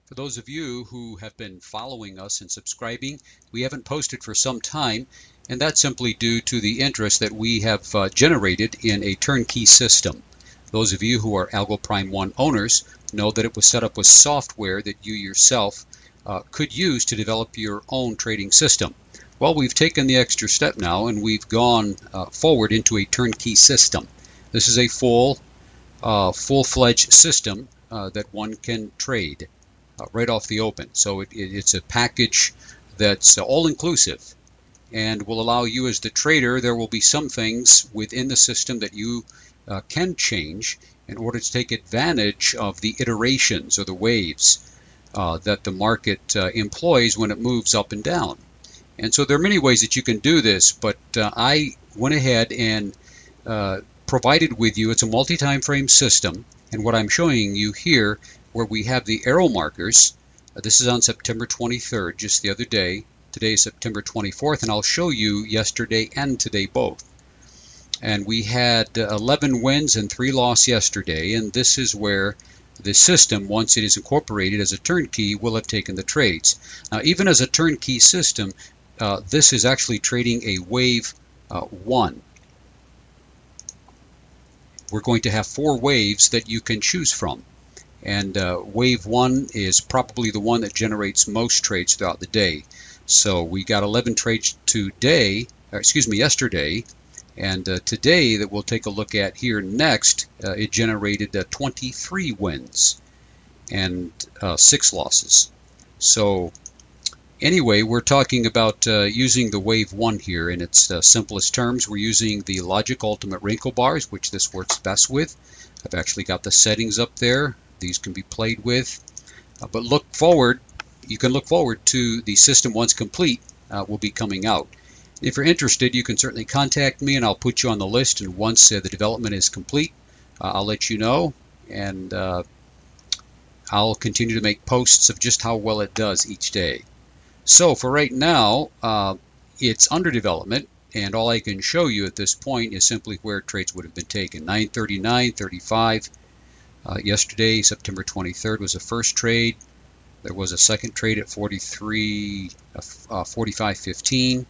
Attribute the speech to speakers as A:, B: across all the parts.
A: For those of you who have been following us and subscribing, we haven't posted for some time, and that's simply due to the interest that we have generated in a turnkey system. Those of you who are ALGO Prime 1 owners know that it was set up with software that you yourself could use to develop your own trading system. Well, we've taken the extra step now, and we've gone forward into a turnkey system. This is a full-fledged system that one can trade right off the open. So it's a package that's all-inclusive and will allow you as the trader. There will be some things within the system that you can change in order to take advantage of the iterations or the waves that the market employs when it moves up and down. And so there are many ways that you can do this, but I went ahead and provided with you, it's a multi-time frame system, and what I'm showing you here, where we have the arrow markers, this is on September 23rd, just the other day. Today is September 24th, and I'll show you yesterday and today both. And we had 11 wins and 3 losses yesterday, and this is where the system, once it is incorporated as a turnkey, will have taken the trades. Now, even as a turnkey system, this is actually trading a wave 1. We're going to have 4 waves that you can choose from. And wave 1 is probably the one that generates most trades throughout the day. So we got 11 trades yesterday, and today that we'll take a look at here next, it generated 23 wins and 6 losses. So anyway, we're talking about using the wave 1 here in its simplest terms. We're using the Logik Ultimate Renko bars, which this works best with. I've actually got the settings up there. These can be played with, but you can look forward to the system once complete will be coming out. If you're interested, you can certainly contact me and I'll put you on the list, and once the development is complete, I'll let you know, and I'll continue to make posts of just how well it does each day. So for right now, it's under development, and all I can show you at this point is simply where trades would have been taken. 939, 35. Yesterday, September 23rd, was the first trade. There was a second trade at 45.15.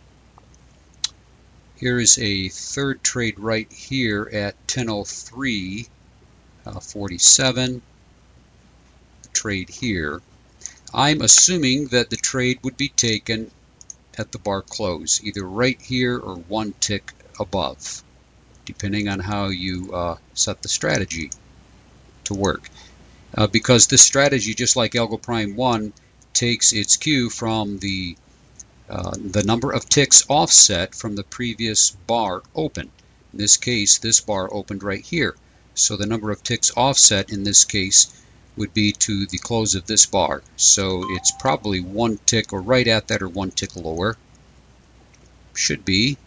A: Here is a third trade right here at 10:03.47. Trade here. I'm assuming that the trade would be taken at the bar close, either right here or one tick above, depending on how you set the strategy to work. Because this strategy, just like ALGO Prime 1, takes its cue from the number of ticks offset from the previous bar open. In this case, this bar opened right here. So the number of ticks offset in this case would be to the close of this bar. So it's probably one tick or right at that, or one tick lower. Should be.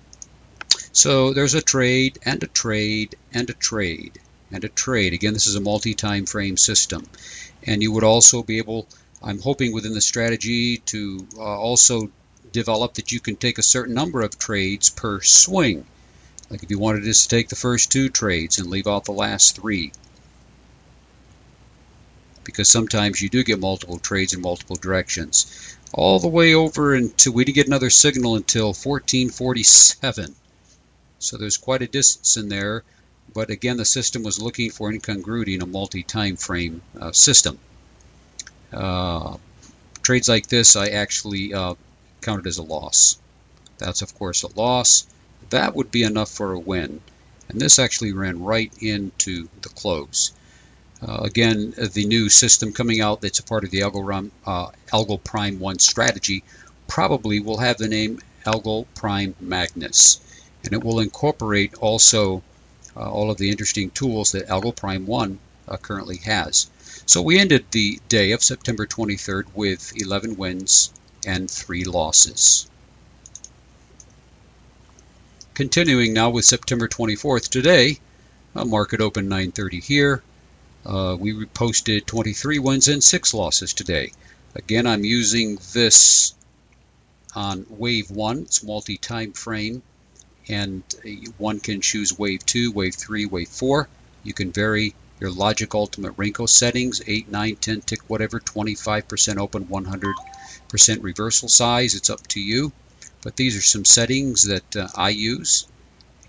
A: So there's a trade and a trade and a trade and a trade. Again, this is a multi-time frame system. And you would also be able, I'm hoping within the strategy, to also develop that you can take a certain number of trades per swing. Like if you wanted just to take the first 2 trades and leave out the last 3. Because sometimes you do get multiple trades in multiple directions. All the way over until we didn't get another signal until 1447. So there's quite a distance in there. But again, the system was looking for incongruity in a multi-time frame system. Trades like this I actually counted as a loss. That's of course a loss. That would be enough for a win. And this actually ran right into the close. Again, the new system coming out that's a part of the ALGO Prime 1 strategy probably will have the name ALGO Prime Magnus. And it will incorporate also all of the interesting tools that ALGO Prime 1 currently has. So we ended the day of September 23rd with 11 wins and 3 losses. Continuing now with September 24th today, market open 9:30 here. We posted 23 wins and 6 losses today. Again, I'm using this on wave 1. It's multi-time frame, and one can choose wave 2, wave 3, wave 4. You can vary your Logik Ultimate Renko settings, 8, 9, 10 tick, whatever, 25% open, 100% reversal size. It's up to you. But these are some settings that I use,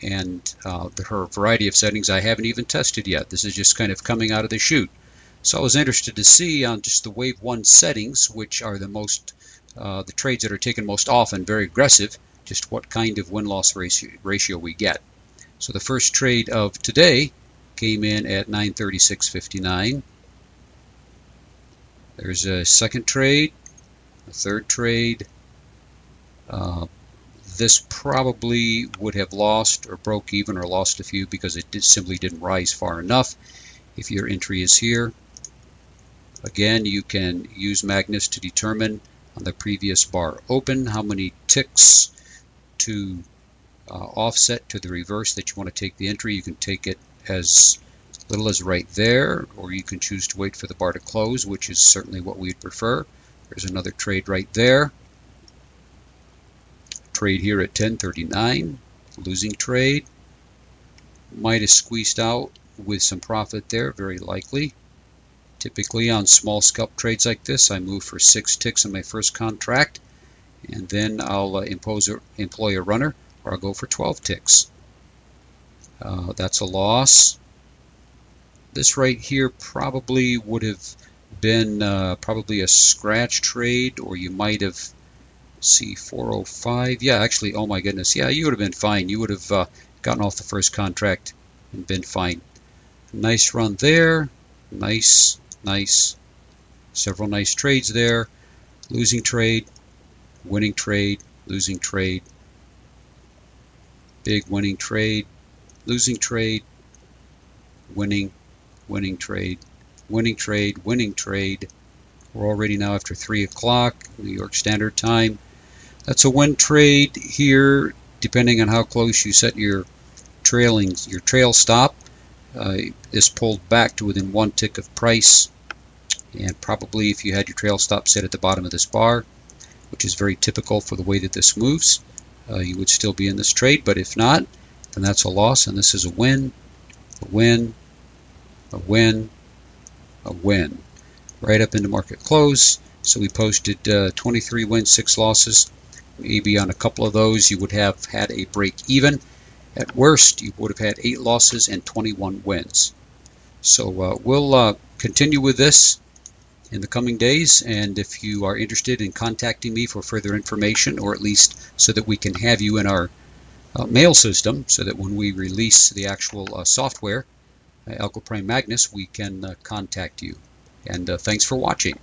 A: and there are a variety of settings I haven't even tested yet. This is just kind of coming out of the chute. So I was interested to see on just the Wave 1 settings, which are the trades that are taken most often, very aggressive, just what kind of win-loss ratio we get. So the first trade of today came in at 936.59. There's a second trade, a third trade. This probably would have lost or broke even or lost a few because it simply didn't rise far enough. If your entry is here, again, you can use Magnus to determine on the previous bar open how many ticks to offset to the reverse that you want to take the entry. You can take it as little as right there, or you can choose to wait for the bar to close, which is certainly what we'd prefer. There's another trade right there. Trade here at 10.39, losing trade. Might have squeezed out with some profit there, very likely. Typically on small scalp trades like this, I move for 6 ticks in my first contract, and then I'll employ a runner, or I'll go for 12 ticks. That's a loss. This right here probably would have been probably a scratch trade, or you might have, see, 405. Yeah, actually, oh my goodness, yeah, you would have been fine. You would have gotten off the first contract and been fine. Nice run there. Nice. Several nice trades there. Losing trade, winning trade, losing trade, big winning trade, losing trade, winning trade, winning trade, winning trade. We're already now after 3 o'clock, New York Standard Time. That's a win trade here, depending on how close you set your trail stop. This pulled back to within 1 tick of price, and probably if you had your trail stop set at the bottom of this bar, which is very typical for the way that this moves, you would still be in this trade. But if not, then that's a loss, and this is a win, a win, a win, a win, right up into market close. So we posted 23 wins, 6 losses. Maybe on a couple of those you would have had a break even. At worst, you would have had 8 losses and 21 wins. So we'll continue with this in the coming days, and if you are interested in contacting me for further information, or at least so that we can have you in our mail system, so that when we release the actual software, ALGO Prime Magnus, we can contact you. And thanks for watching.